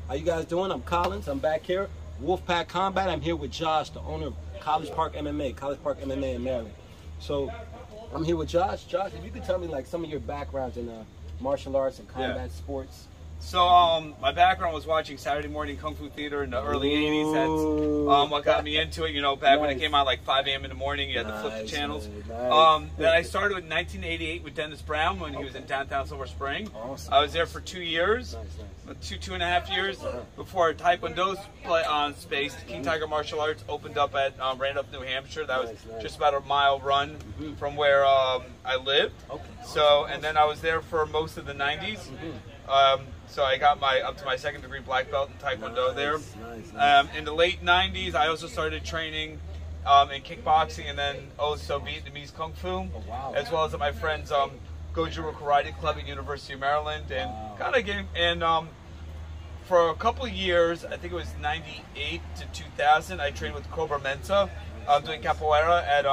How you guys doing? I'm Collins. I'm back here. Wolfpack Combat. I'm here with Josh, the owner of College Park MMA in Maryland. So I'm here with Josh. Josh, if you could tell me like some of your backgrounds in martial arts and combat sports. So my background was watching Saturday morning Kung Fu theater in the early 80s. That's what got me into it. You know, back when it came out like 5 a.m. in the morning, you had to flip the channels. Then I started in 1988 with Dennis Brown when he was in downtown Silver Spring. Awesome. I was there for 2 years, two and a half years before Taekwondo space. King Tiger Martial Arts opened up at Randolph, New Hampshire. That was just about a mile run from where I lived. So, and then I was there for most of the 90s. So I got up to my second degree black belt in Taekwondo there. In the late 90s, I also started training in kickboxing and then also Vietnamese Kung Fu, as well as at my friend's Goju Karate Club at University of Maryland. And kind of getting, and for a couple of years, I think it was 98 to 2000, I trained with Cobra Mensa, doing capoeira at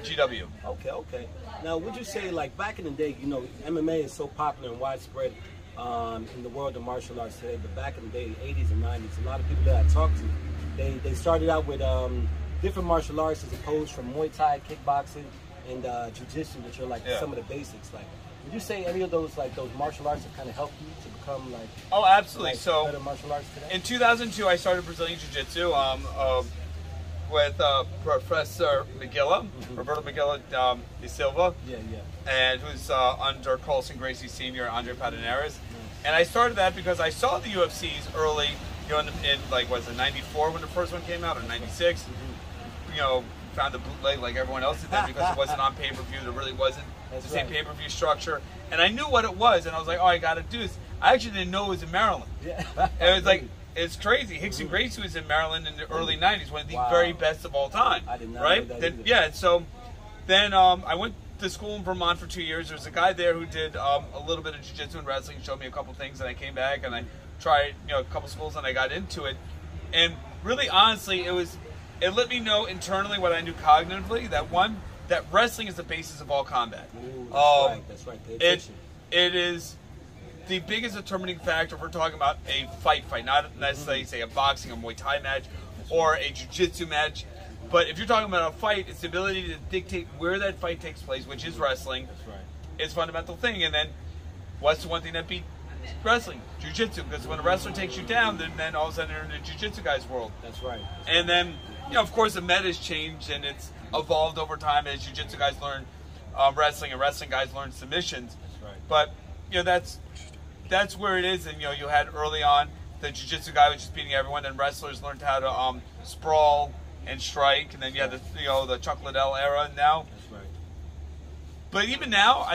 GW. Okay. Now, would you say, like, back in the day, you know, MMA is so popular and widespread in the world of martial arts today, but back in the day, 80s and 90s, a lot of people that I talked to, they started out with different martial arts as opposed from Muay Thai, kickboxing, and jiu-jitsu, which are like some of the basics. Like, would you say any of those martial arts have kind of helped you to become like absolutely better martial arts today? In 2002, I started Brazilian Jiu-Jitsu with Professor Magilla, Roberto Magilla de Silva, and who's under Carlson Gracie Sr. and Andre Padenares. And I started that because I saw the UFCs early, you know, in like, was it 94 when the first one came out, or 96? You know, found the bootleg like everyone else did then because it wasn't on pay-per-view. There really wasn't the same pay-per-view structure. And I knew what it was, and I was like, oh, I got to do this. I actually didn't know it was in Maryland. And it was like, it's crazy. Hickson Gracie was in Maryland in the early 90s, one of the very best of all time. I did not right? know that Then, yeah, so then I went to school in Vermont for 2 years. There was a guy there who did a little bit of jiu-jitsu and wrestling, showed me a couple things, and I came back and I tried, you know, a couple schools and I got into it. And really, honestly, it let me know internally what I knew cognitively, that wrestling is the basis of all combat. Ooh, that's right. It is the biggest determining factor if we're talking about a fight, not necessarily say a boxing or Muay Thai match or a jiu-jitsu match. But if you're talking about a fight, it's the ability to dictate where that fight takes place, which is wrestling. That's right. It's a fundamental thing. And then what's the one thing that beat wrestling? Jiu-jitsu. Because when a wrestler takes you down, then all of a sudden you're in the jiu-jitsu guy's world. That's right. And then, you know, of course, the meta's changed and it's evolved over time as jiu-jitsu guys learn wrestling and wrestling guys learn submissions. That's right. But, you know, that's where it is. And, you know, you had early on the jiu-jitsu guy was just beating everyone, and wrestlers learned how to sprawl and strike, and then you had the Chuck Liddell era now. That's right. But even now,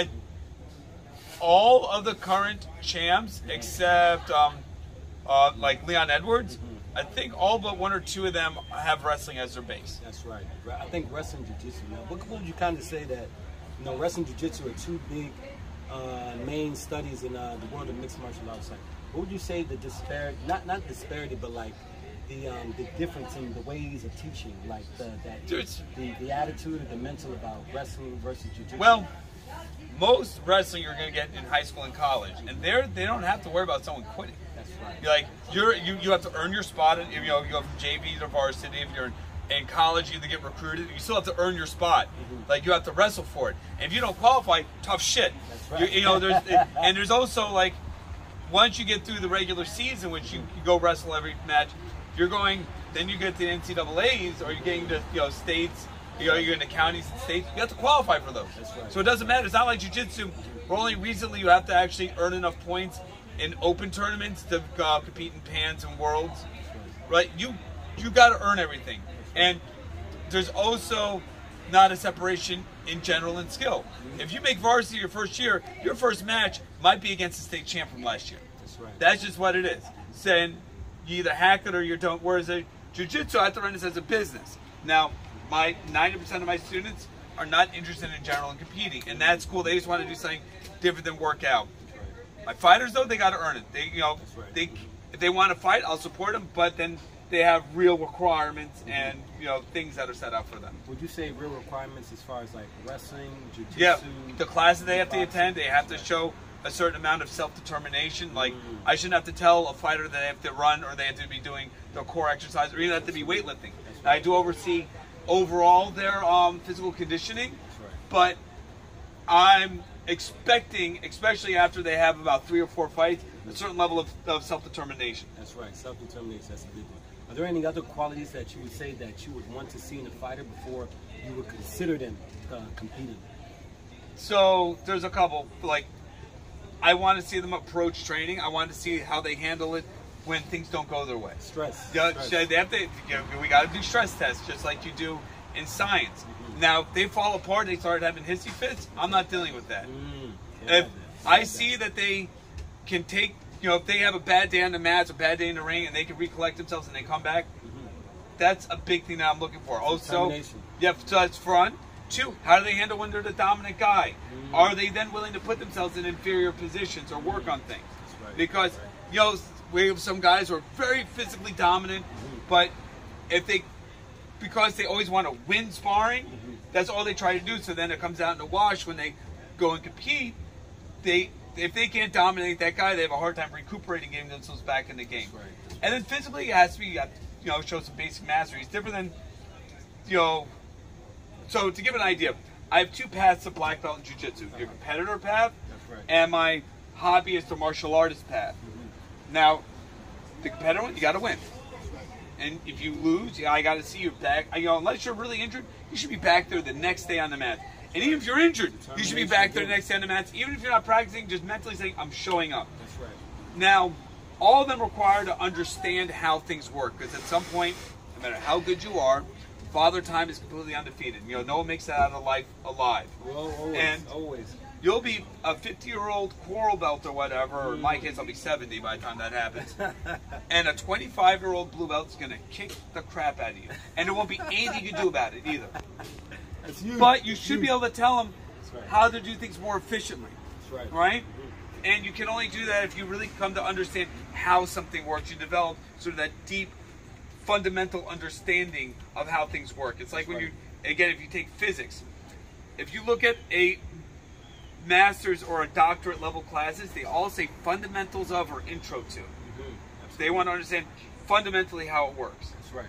all of the current champs except like Leon Edwards, I think all but one or two of them have wrestling as their base. That's right. I think wrestling jiu-jitsu. Now, what would you kind of say that, you know, wrestling jiu-jitsu are two big main studies in the world of mixed martial arts? Like, what would you say the disparity, not disparity, but like the difference in the ways of teaching, like the attitude or the mental about wrestling versus jiu-jitsu? Well, most wrestling you're going to get in high school and college, and they don't have to worry about someone quitting. That's right. You're like you have to earn your spot. You know, you go from JV to varsity. If you're in college, you either get recruited. You still have to earn your spot. Like, you have to wrestle for it. And if you don't qualify, tough shit. That's right. You know, there's also, like, once you get through the regular season, which you go wrestle every match, then you get to the NCAAs, or you're getting to, you know, states, you know, you're in the counties and states, you have to qualify for those. That's right. So it doesn't matter. It's not like jiu-jitsu, where only recently you have to actually earn enough points in open tournaments to compete in Pans and Worlds, right? You got to earn everything. And there's also not a separation in general and skill. If you make varsity your first year, your first match might be against the state champ from last year. That's right. That's just what it is. Saying you either hack it or you don't. Whereas jiu-jitsu, I have to run this as a business. Now, 90% of my students are not interested in general and competing, and that's cool. They just want to do something different than work out. Right. My fighters, though, they got to earn it. If they want to fight, I'll support them, but then they have real requirements and, you know, things that are set up for them. Would you say real requirements as far as like wrestling, jiu-jitsu? Yeah, the classes they have to attend, they have to show a certain amount of self-determination. Like, I shouldn't have to tell a fighter that they have to run or they have to be doing their core exercise or even have to be weightlifting. I do oversee overall their physical conditioning, but I'm expecting, especially after they have about 3 or 4 fights, a certain level of self-determination. That's right, self-determination, that's a big one. Are there any other qualities that you would say that you would want to see in a fighter before you would consider them competing? So there's a couple. Like, I want to see them approach training. I want to see how they handle it when things don't go their way. Stress. They have to, we got to do stress tests just like you do in science. Now, if they fall apart, they start having hissy fits, I'm not dealing with that. If I see that they can take, if they have a bad day on the mats, a bad day in the ring, and they can recollect themselves and they come back, that's a big thing that I'm looking for. Also, yeah, so that's fun. 2, how do they handle when they're the dominant guy? Are they then willing to put themselves in inferior positions or work on things? Because, we have some guys who are very physically dominant, but because they always want to win sparring, that's all they try to do. So then it comes out in the wash when they go and compete. If they can't dominate that guy, they have a hard time recuperating, getting themselves back in the game. And then physically, it has to be, show some basic mastery. It's different than, So to give an idea, I have 2 paths to black belt in jiu-jitsu. Your competitor path and my hobbyist or martial artist path. Now, the competitor one, you got to win. And if you lose, I got to see you back. Unless you're really injured, you should be back there the next day on the mat. And even if you're injured, you should be back there the next day on the mats. Even if you're not practicing, just mentally saying, I'm showing up. That's right. Now, all of them require to understand how things work. Because at some point, no matter how good you are, Father Time is completely undefeated. No one makes that out of life alive. Well, always, and always. You'll be a 50-year-old coral belt or whatever, or in my case, I'll be 70 by the time that happens. And a 25-year-old blue belt is going to kick the crap out of you. And there won't be anything you can do about it either. But you should be able to tell them how to do things more efficiently. That's right? And you can only do that if you really come to understand how something works. You develop sort of that deep, fundamental understanding of how things work. It's like when if you take physics, if you look at a master's or a doctorate level classes, they all say fundamentals of or intro to. They want to understand fundamentally how it works. That's right.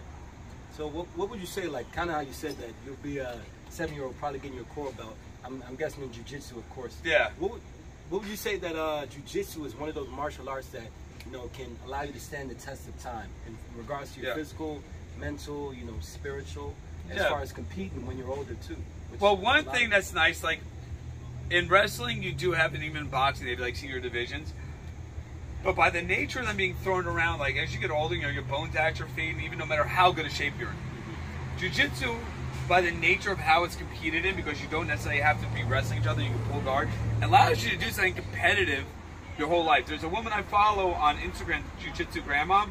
So what would you say, like kind of how you said that you'll be a 7-year-old probably getting your core belt. I'm guessing in jiu-jitsu, of course. Yeah. What would you say that jiu-jitsu is one of those martial arts that can allow you to stand the test of time in regards to your physical, mental, spiritual, as far as competing when you're older too? Well, one thing that's nice, like in wrestling, you do have, and even in boxing, they have like senior divisions. But by the nature of them being thrown around, like as you get older, your bones atrophy, and even no matter how good a shape you're in. Jiu-jitsu, by the nature of how it's competed in, because you don't necessarily have to be wrestling each other, you can pull guard, allows you to do something competitive your whole life. There's a woman I follow on Instagram, Jiu-Jitsu Grandma.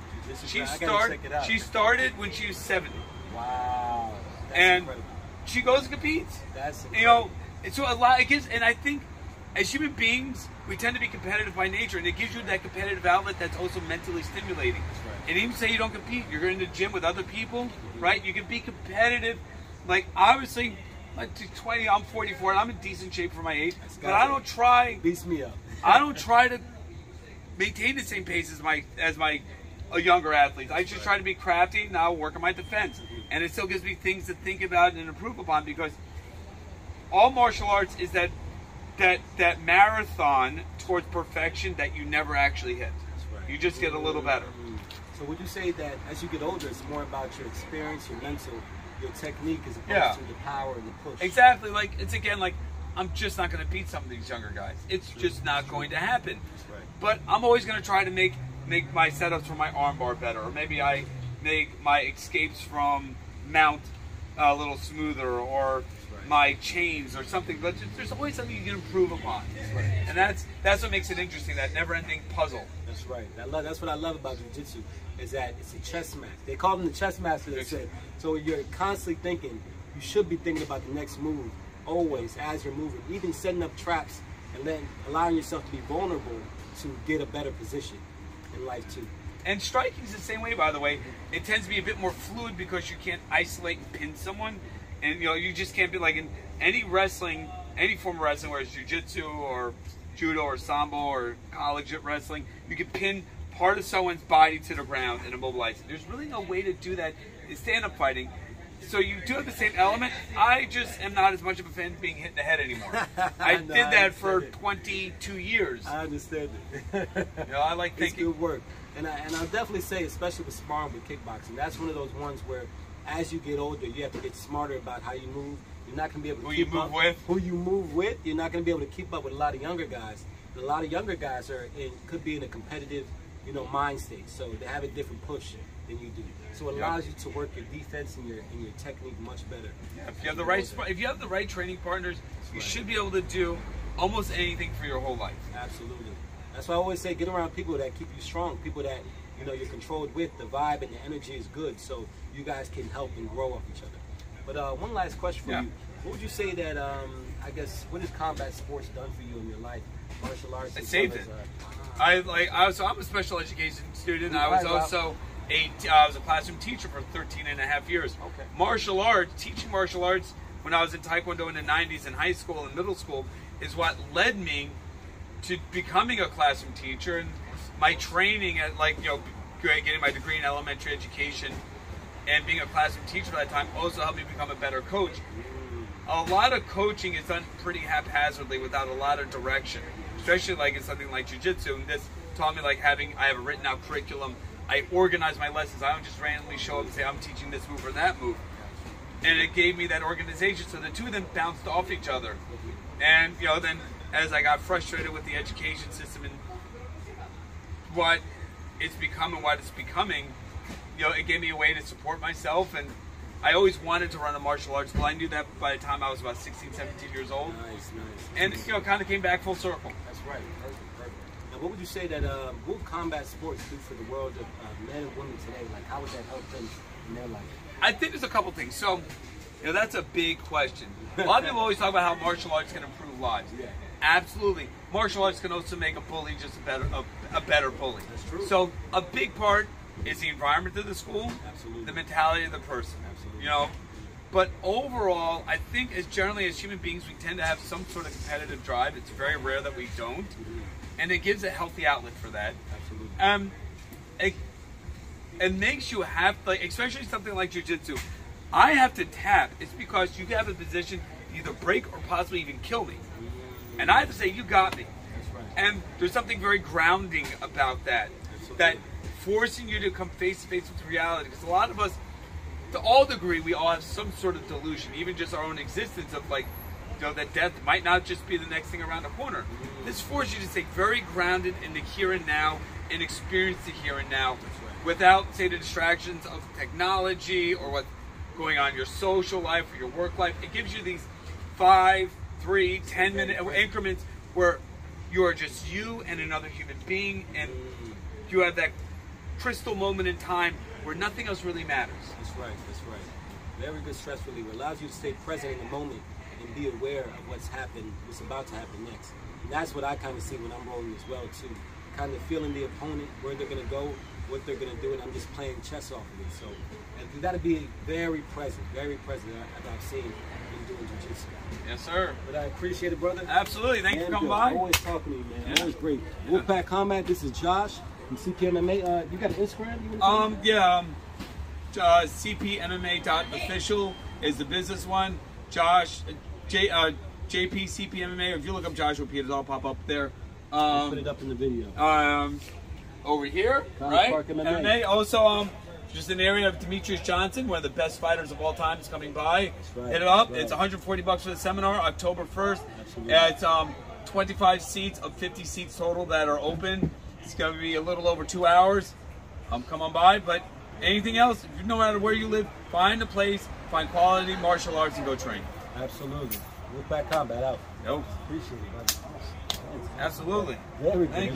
She started when she was 70. Wow. That's and incredible. She goes and competes. That's incredible. So a lot, and I think as human beings, we tend to be competitive by nature, and it gives you that competitive outlet that's also mentally stimulating. That's right. And even say you don't compete, you're in the gym with other people, right? You can be competitive. Like, obviously, like 20, I'm 44, and I'm in decent shape for my age, but I don't try. Beats me up. I don't try to maintain the same pace as my younger athletes. I just try to be crafty, and I'll work on my defense. And it still gives me things to think about and improve upon, because all martial arts is that marathon towards perfection that you never actually hit. You just get a little better. So would you say that as you get older, it's more about your experience, your mental, your technique, as opposed to the power and the push? Exactly. Like, it's again like, I'm just not going to beat some of these younger guys. It's just not going to happen. But I'm always going to try to make my setups for my armbar better, or maybe I make my escapes from mount a little smoother, or my chains or something. But there's always something you can improve upon, and that's what makes it interesting. That never-ending puzzle. That's right. That's what I love about jiu-jitsu, is that it's a chess match. They call them the chess master. They said so. You're constantly thinking. You should be thinking about the next move always as you're moving, even setting up traps and then allowing yourself to be vulnerable to get a better position in life too. And striking is the same way, by the way. It tends to be a bit more fluid because you can't isolate and pin someone, and you just can't be like in any wrestling, any form of wrestling, whether it's jiu-jitsu or judo or sambo or college wrestling, you can pin part of someone's body to the ground and immobilize it. There's really no way to do that in stand-up fighting. So you do have the same element. I just am not as much of a fan of being hit in the head anymore. I did that for 22 years. I understand it. You know, I like thinking. It's good work. And I'll definitely say, especially with sparring with kickboxing, that's one of those ones where as you get older, you have to get smarter about how you move. You're not going to be able to keep up. Who you move with. You're not going to be able to keep up with a lot of younger guys. And a lot of younger guys could be in a competitive, mind state. So they have a different push than you do. So it allows you to work your defense and your technique much better. Yeah, if you have the right training partners, you should be able to do almost anything for your whole life. Absolutely. That's why I always say, get around people that keep you strong, people that you're controlled with. The vibe and the energy is good, so you guys can help and grow off each other. But one last question for you: what would you say that I guess what has combat sports done for you in your life? Martial arts. It saved it. So I'm a special education student. I was also I was a classroom teacher for 13.5 years. Okay. Martial arts, teaching martial arts when I was in Taekwondo in the 90s in high school and middle school is what led me to becoming a classroom teacher, and my training at getting my degree in elementary education and being a classroom teacher at that time also helped me become a better coach. A lot of coaching is done pretty haphazardly without a lot of direction, especially like in something like jiu-jitsu. And this taught me I have a written out curriculum. I organize my lessons. I don't just randomly show up and say I'm teaching this move or that move. And it gave me that organization, so the two of them bounced off each other. And then as I got frustrated with the education system and what it's become and what it's becoming, it gave me a way to support myself. And I always wanted to run a martial arts school. I knew that by the time I was about 16, 17 years old. Nice. And it kind of came back full circle. That's right. Perfect. Now, what would you say that what would combat sports do for the world of men and women today? Like, how would that help them in their life? I think there's a couple things. So, that's a big question. A lot of people always talk about how martial arts can improve lives. Yeah. Absolutely. Martial arts can also make a bully just a better bully. That's true. So a big part is the environment of the school, Absolutely. the mentality of the person. Absolutely. But overall, I think as human beings, we tend to have some sort of competitive drive. It's very rare that we don't. And it gives a healthy outlet for that. Absolutely. It makes you have, especially something like jiu-jitsu, I have to tap. It's because you have a position to either break or possibly even kill me. And I have to say, you got me. That's right. And there's something very grounding about that. Absolutely. That forcing you to come face to face with reality. Because a lot of us, to all degree, we all have some sort of delusion, even just our own existence of that death might not just be the next thing around the corner. This forces you to stay very grounded in the here and now and experience the here and now without, say, the distractions of technology or what's going on in your social life or your work life. It gives you these 5, 3, 10-minute increments where you are just you and another human being, and you have that crystal moment in time where nothing else really matters. That's right. Very good stress reliever. Allows you to stay present in the moment and be aware of what's about to happen next. And that's what I kind of see when I'm rolling as well too. Kind of feeling the opponent, where they're going to go, what they're going to do, and I'm just playing chess off of it. So you got to be very present as I've seen in doing jiu-jitsu. Yes, sir. But I appreciate it, brother. Absolutely. Thank you for coming by. Always talking to you, man. Always great. Wolfpack Combat. This is Josh from CPMMA. You got an Instagram? CPMMA.official is the business one. Josh, JP CPMMA. If you look up Joshua Peters, it'll all pop up there. I'll put it up in the video. Over here, right? Park MMA. Also, just an area of Demetrius Johnson, one of the best fighters of all time, is coming by. That's right. Hit it up. Right. It's $140 for the seminar, October 1st. Absolutely. It's 25 seats of 50 seats total that are open. It's going to be a little over 2 hours. Come on by. But anything else, no matter where you live, find a place, find quality martial arts, and go train. Absolutely. Wolfpack Combat out. Yo. Appreciate it, buddy. Absolutely. Very good. Thank you.